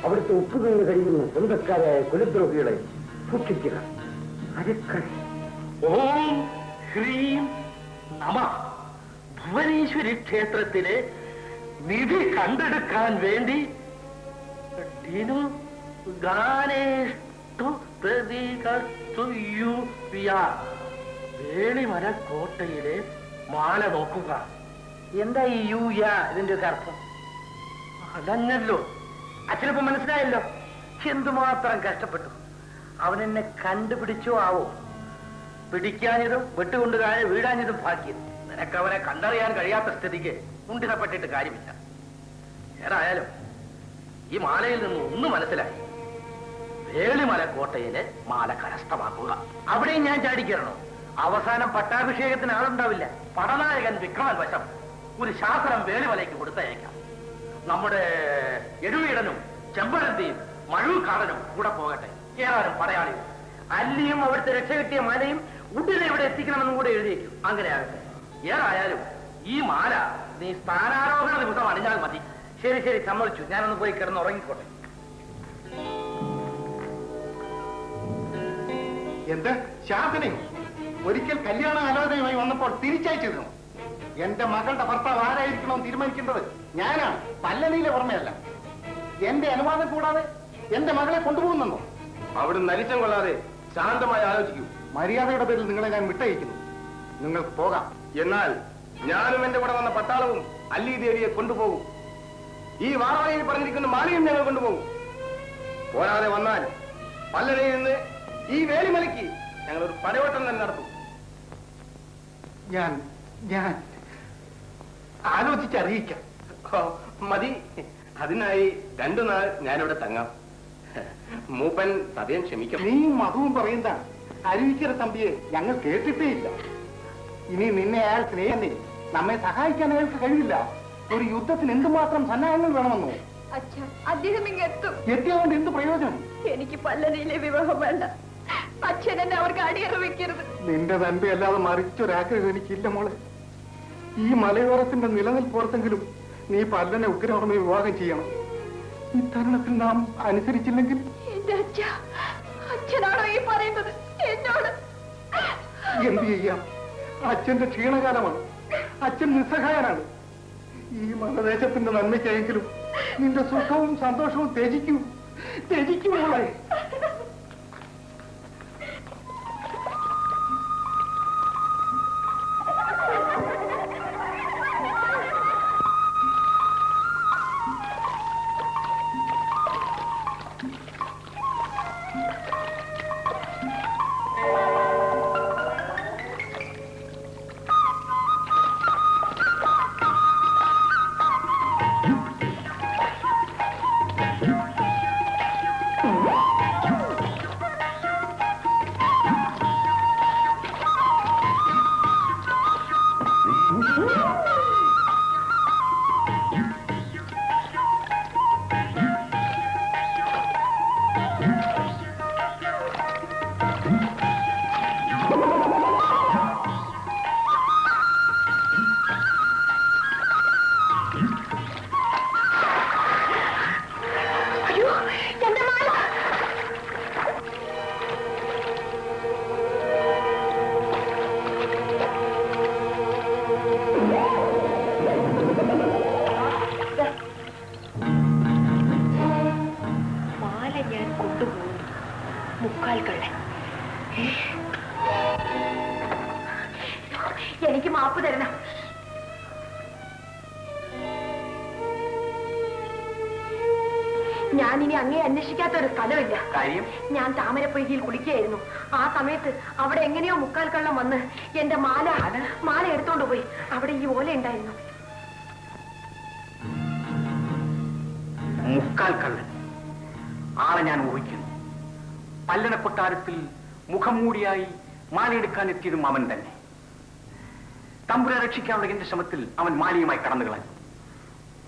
അവിടുത്തെ ഉപ്പുതിന്ന് കഴിയുന്ന സ്വന്തക്കാരായ കുലദ്രോഹികളെ സൂക്ഷിക്കുക. അരക്കളി. ഓം ഹ്രീം നമ. ഭുവനേശ്വരി ക്ഷേത്രത്തിലെ നിധി കണ്ടെടുക്കാൻ വേണ്ടി വേളിമല കോട്ടയിലെ മാല നോക്കുക. എന്താ ഈ യു യാ ഇതിന്റെ അർത്ഥം? അതങ്ങല്ലോ. അച്ഛനിപ്പോ മനസ്സിലായല്ലോ. എന്തുമാത്രം കഷ്ടപ്പെട്ടു. അവനെന്നെ കണ്ടുപിടിച്ചോ ആവോ? പിടിക്കാഞ്ഞതും വെട്ടുകൊണ്ട് താഴെ വീഴാഞ്ഞതും ഭാഗ്യം. നിനക്ക് അവനെ കണ്ടറിയാൻ കഴിയാത്ത സ്ഥിതിക്ക് മുണ്ടിടപ്പെട്ടിട്ട് കാര്യമില്ല. ഏതായാലും ഈ മാലയിൽ നിന്ന് ഒന്ന് മനസ്സിലായി. വേളിമല കോട്ടയിലെ മാല കരസ്ഥമാക്കുക. അവിടെയും ഞാൻ ചാടിക്കരണോ? അവസാനം പട്ടാഭിഷേകത്തിന് ആളുണ്ടാവില്ല. പടനായകൻ വിക്രമൻ വശം ഒരു ശാസ്ത്രം വേളിമലയ്ക്ക് കൊടുത്തയക്കാം. നമ്മുടെ എഴുവീടനും ചെമ്പഴന്തിയും മഴൂക്കാടനും കൂടെ പോകട്ടെ. ഏതാനും പടയാളികൾ. അല്ലിയും അവിടുത്തെ രക്ഷ കിട്ടിയ മാലയും ഉടനെ ഇവിടെ എത്തിക്കണമെന്നും കൂടെ എഴുതിയേക്കും. അങ്ങനെ ആകട്ടെ. ഏതായാലും ഈ മാല നീ സ്ഥാനാരോഹണ ദിവസം അണിഞ്ഞാൽ മതി. ശരി ശരി, സമ്മതിച്ചു. ഞാനൊന്ന് പോയി കിടന്ന് ഉറങ്ങിക്കോട്ടെ. എന്ത് ശാസനെ ഒരിക്കൽ കല്യാണ ആലോചനയുമായി വന്നപ്പോൾ തിരിച്ചയച്ചിരുന്നു. എന്റെ മകളുടെ ഭർത്താവ് ആരായിരിക്കണമെന്ന് തീരുമാനിക്കേണ്ടത് ഞാനാണ്, പല്ലനിയിലെ ഓർമ്മയല്ല. എന്റെ അനുവാദം കൂടാതെ എന്റെ മകളെ കൊണ്ടുപോകുന്നെന്നോ? അവിടുന്ന് നരിച്ചം കൊള്ളാതെ ശാന്തമായി ആലോചിക്കൂ. മര്യാദയുടെ പേരിൽ നിങ്ങളെ ഞാൻ വിട്ടയക്കുന്നു. നിങ്ങൾക്ക് പോകാം. എന്നാൽ ഞാനും എന്റെ കൂടെ വന്ന പട്ടാളവും അല്ലി ദേവിയെ കൊണ്ടുപോകും. ഈ വാറവയിൽ പറഞ്ഞിരിക്കുന്ന മാലയും ഞങ്ങൾ കൊണ്ടുപോകും. പോരാതെ വന്നാൽ പല്ലനയിൽ നിന്ന് ഈ വേലിമലയ്ക്ക് ഞങ്ങൾ ഒരു പടയോട്ടം തന്നെ നടത്തും. ഞാൻ ഞാൻ ആലോചിച്ചറിയിക്കാം. മതി. അതിനായി 2 നാൾ ഞാനിവിടെ തങ്ങാം. മൂപ്പൻ സദയം ക്ഷമിക്കാം. നീ മധുവും പറയുന്ന അരുവിക്കര തമ്പിയെ ഞങ്ങൾ കേട്ടിട്ടേ ഇല്ല. ഇനി നിന്നെ അയാൾ സ്നേഹന്നേ നമ്മെ സഹായിക്കാൻ അയാൾക്ക് കഴിയില്ല. ഒരു യുദ്ധത്തിന് എന്തുമാത്രം സന്നാഹങ്ങൾ വേണമെന്നോ? അച്ഛാ, അദ്ദേഹം ഇങ്ങെത്തും. എത്തിയതുകൊണ്ട് എന്ത് പ്രയോജനം? എനിക്ക് പല്ലനയിലെ വിവാഹം വേണ്ട. അച്ഛൻ എന്നെ അവർക്ക് അടിയറ വെക്കരുത്. നിന്റെ തന്റെ അല്ലാതെ മറിച്ചൊരാഗ്രഹം എനിക്കില്ല മോളെ. ഈ മലയോരത്തിന്റെ നിലനിൽപ്പോർത്തെങ്കിലും നീ പല്ലനെ ഉഗ്രവർമ്മയെ വിവാഹം ചെയ്യണം. ഈ തരുണത്തിൽ നാം അനുസരിച്ചില്ലെങ്കിൽ എന്റെ അച്ഛനാണോ ഈ പറയുന്നത് എന്നോട്? എന്ത് ചെയ്യാം? അച്ഛന്റെ ക്ഷീണകാലമാണ്. അച്ഛൻ നിസ്സഹായനാണ്. ഈ മലദേശത്തിന്റെ നന്മയ്ക്കെങ്കിലും നിന്റെ സുഖവും സന്തോഷവും ത്യജിക്കും മോളെ. എനിക്ക് മാപ്പ് തരണം. ഞാനിനി അങ്ങേ അന്വേഷിക്കാത്ത ഒരു സ്ഥലമില്ല. കാര്യം? ഞാൻ താമരപ്പൊയ്കയിൽ കുളിക്കുകയായിരുന്നു. ആ സമയത്ത് അവിടെ എങ്ങനെയോ മുക്കാൽ കള്ളം വന്ന് എന്റെ മാല എടുത്തോണ്ട് പോയി. അവിടെ ഈ ഓല ഉണ്ടായിരുന്നു. മുക്കാൽ കള്ളൻ ആളെ ഞാൻ ഊഹിക്കുന്നു. പല്ലണ കൊട്ടാരത്തിൽ മുഖം മൂടിയായി മാലയെടുക്കാൻ എത്തിയതും അവൻ തന്നെ. തമ്പുരാ രക്ഷിക്കാനുള്ള എന്റെ ശ്രമത്തിൽ അവൻ മാലയുമായി കടന്നു കളഞ്ഞു.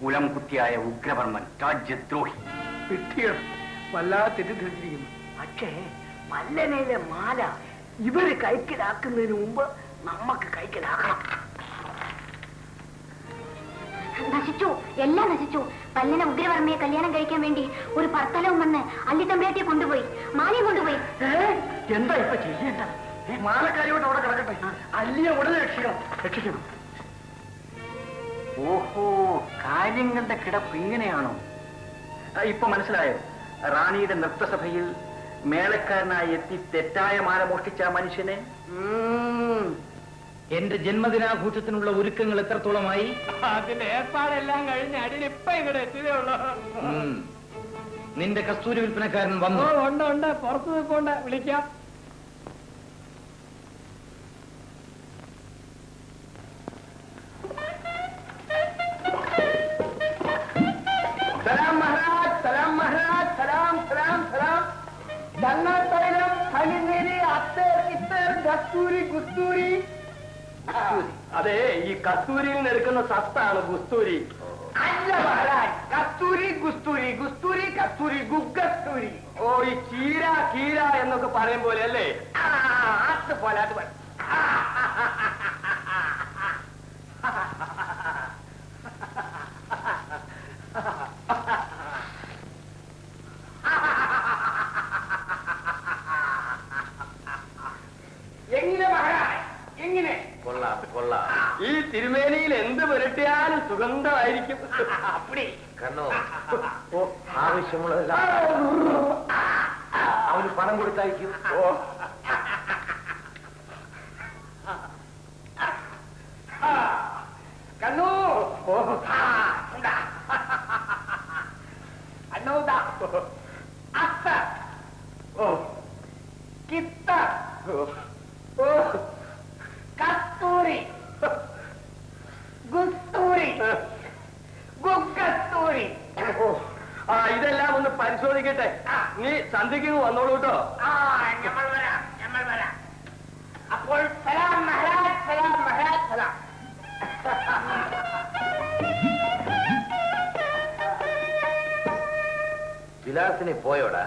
കുലം കുത്തിയായ ഉഗ്രവർമ്മൻ, രാജ്യദ്രോഹി. കിട്ടിയോ? വല്ലാതെ തെറ്റിദ്ധരിച്ചിരിക്കുന്നു. പക്ഷേ പല്ലനയിലെ മാല ഇവര് കൈക്കലാക്കുന്നതിന് മുമ്പ് നമുക്ക് കൈക്കലാക്കണം. നശിച്ചു, എല്ലാം നശിച്ചു. പല്ലന ഉഗ്രവർമ്മയെ കല്യാണം കഴിക്കാൻ വേണ്ടി ഒരു പർത്തലവും വന്ന് അല്ലിത്തമ്പ്രാട്ടിയെ കൊണ്ടുപോയി, മാലയും കൊണ്ടുപോയി. എന്താ ഇപ്പൊ ചെയ്യേണ്ട? ഈ മാലക്കാരിയോട്ട് അവിടെ കിടക്കട്ടെ. അല്ലിയെ ഉടനെ രക്ഷിക്കണം. ഓഹോ, കാര്യങ്ങളുടെ കിടപ്പ് ഇങ്ങനെയാണോ? ഇപ്പൊ മനസ്സിലായോ? റാണിയുടെ നൃത്തസഭയിൽ മേളക്കാരനായി എത്തി തെറ്റായ മാല മോഷ്ടിച്ച മനുഷ്യനെ. എന്റെ ജന്മദിനാഘോഷത്തിനുള്ള ഒരുക്കങ്ങൾ എത്രത്തോളമായി? അതിന്റെ ഏർപ്പാടെല്ലാം കഴിഞ്ഞ് അടിയിലിപ്പ ഇവിടെ എത്തിയതേ ഉള്ളൂ. നിന്റെ കസ്തൂരി വിൽപ്പനക്കാരൻ വന്നു? ഉണ്ട്, പുറത്തു നിൽക്കൊണ്ട് വിളിക്കാം. സലാം മഹാരാജ്, സലാം മഹാരാജ്, സലാം സലാം സലാം. തൈലം, ഹണിനീര്, അത്തർ, ഇത്തർ, കസ്തൂരി, ഗുസ്തൂരി. അതെ, ഈ കസ്തൂരിയിൽ നിന്ന് എടുക്കുന്ന സത്താണ് ഗുസ്തൂരി. അല്ല മഹാരാജ്, കസ്തൂരി ഗുസ്തൂരി, ഗുസ്തൂരി കസ്തൂരി, ഗുഗസ്തൂരി. ഓ, ഈ കീര എന്നൊക്കെ പറയും പോലെ അല്ലേ? അതുപോലെ അതുപോലെ. എങ്ങനെ മഹാരാജ്, എങ്ങനെ? കൊള്ളാം. ഈ തിരുമേനിയിൽ എന്ത് പുരട്ടിയാലും സുഗന്ധമായിരിക്കും. അപ്പടി കണ്ണോ, ആവശ്യമുള്ളതെല്ലാം അവന് പണം കൊടുത്തയക്കും. കണ്ണു അണ്ണൂത അത്ത കിത്ത കസ്തൂരി ഗുസ്തൂരി ഗുഗസ്തൂരി. ഇതെല്ലാം ഒന്ന് പരിശോധിക്കട്ടെ. നീ സന്ധ്യക്ക് വന്നോളൂ കേട്ടോ. നമ്മൾ വരാം. വിലാസിനെ പോയോടാ?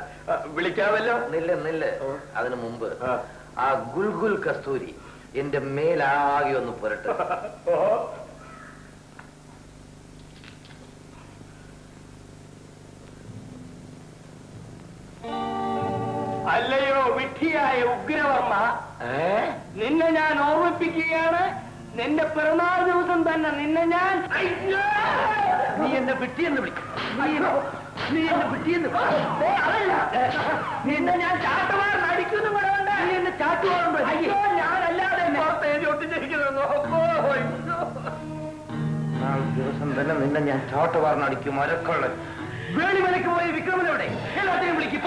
വിളിക്കാമല്ലോ. നില്ല്. അതിനു മുമ്പ് ആ ഗുൽഗുൽ കസ്തൂരി എന്റെ മേലാകെ ഒന്ന് പുരട്ടെ. അല്ലയോ വിഡ്ഢിയായ ഉഗ്രവർമ്മ, നിന്നെ ഞാൻ ഓർമ്മിപ്പിക്കുകയാണ്. നിന്റെ പിറന്നാൾ ദിവസം തന്നെ നിന്നെ ഞാൻ നീ എന്നെ വിട്ടിയെന്ന് വിളിക്കും. നീ എന്നെ വിട്ടിയെന്ന് നിന്നെ ഞാൻ ചാട്ടുമാർ അടിക്കുന്നു കൂടെ ഉണ്ട്. നീ എന്നെ ചാട്ടുവാറുണ്ടോ? ഞാനല്ലാതെ ഒട്ടിച്ചിരിക്കുന്നു. നാളെ ദിവസം തന്നെ നിന്നെ ഞാൻ ചാട്ടുവാറിനടിക്കും. മരക്കള്ളൻ വേളിമലയ്ക്ക് പോയി വിക്രമനോടെ എല്ലാத்தைയും വിളിക്കും.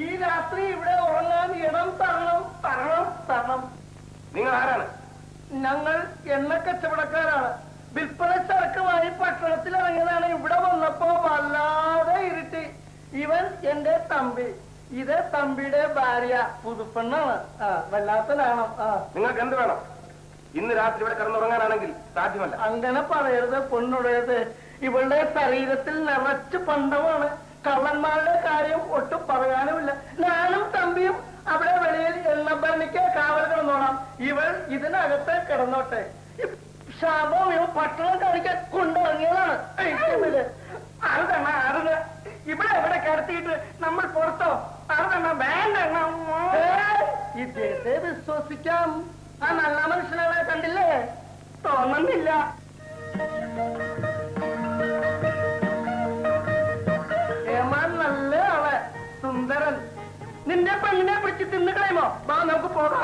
ഈ രാത്രി ഇവിടെ ഉറങ്ങാൻ ഇടം തരണം. നിങ്ങൾ ആരാണ്? ഞങ്ങൾ എണ്ണ കച്ചവടക്കാരാണ്. വിൽപ്പന ചരക്കുമായി പട്ടണത്തിൽ ഇറങ്ങിയതാണ്. ഇവിടെ വന്നപ്പോ വല്ലാതെ ഇരുട്ടി. ഇവൻ എന്റെ തമ്പി, ഇത് തമ്പിയുടെ ഭാര്യ, പുതുപ്പെണ്ണാണ്. വല്ലാത്തതാണ്. നിങ്ങൾക്ക് എന്ത് വേണം? ഇന്ന് രാത്രി ഇവിടെ കിടന്നുറങ്ങാനാണെങ്കിൽ സാധ്യമല്ല. അങ്ങനെ പറയരുത് പൊന്നുടയത്. ഇവളുടെ ശരീരത്തിൽ നിറച്ച് പണ്ടമാണ്. കള്ളന്മാരുടെ കാര്യം ഒട്ടും പറയാനുമില്ല. ഞാനും തമ്പിയും അവിടെ വെളിയിൽ എണ്ണഭരണിക്ക് കാവൽ കിടന്നോളാം. ഇവൾ ഇതിനകത്ത് കിടന്നോട്ടെ. ശാപം ഇവ പട്ടണം കാണിക്കാൻ കൊണ്ടിറങ്ങിയതാണ്. അറുതെണ്ണ ഇവിടെ എവിടെ കിടത്തിയിട്ട് നമ്മൾ പുറത്തോ? അറുതെണ്ണ വേണ്ടെണ്ണ. ഇദ്ദേഹത്തെ വിശ്വസിക്കാം. ആ നല്ല മനുഷ്യനെ കണ്ടില്ലേ? തോന്നുന്നില്ല. നല്ല ആള്, സുന്ദരൻ. നിന്റെ പെണ്ണിനെ പിടിച്ച് തിന്നു കളയുമോ? വാ നമുക്ക് പോകാം.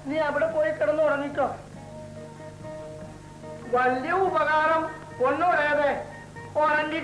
നീ അവിടെ പോയി കിടന്ന് ഉറങ്ങിക്കോ. വലിയ ഉപകാരം ഒന്നുടേതെ ഉറങ്ങി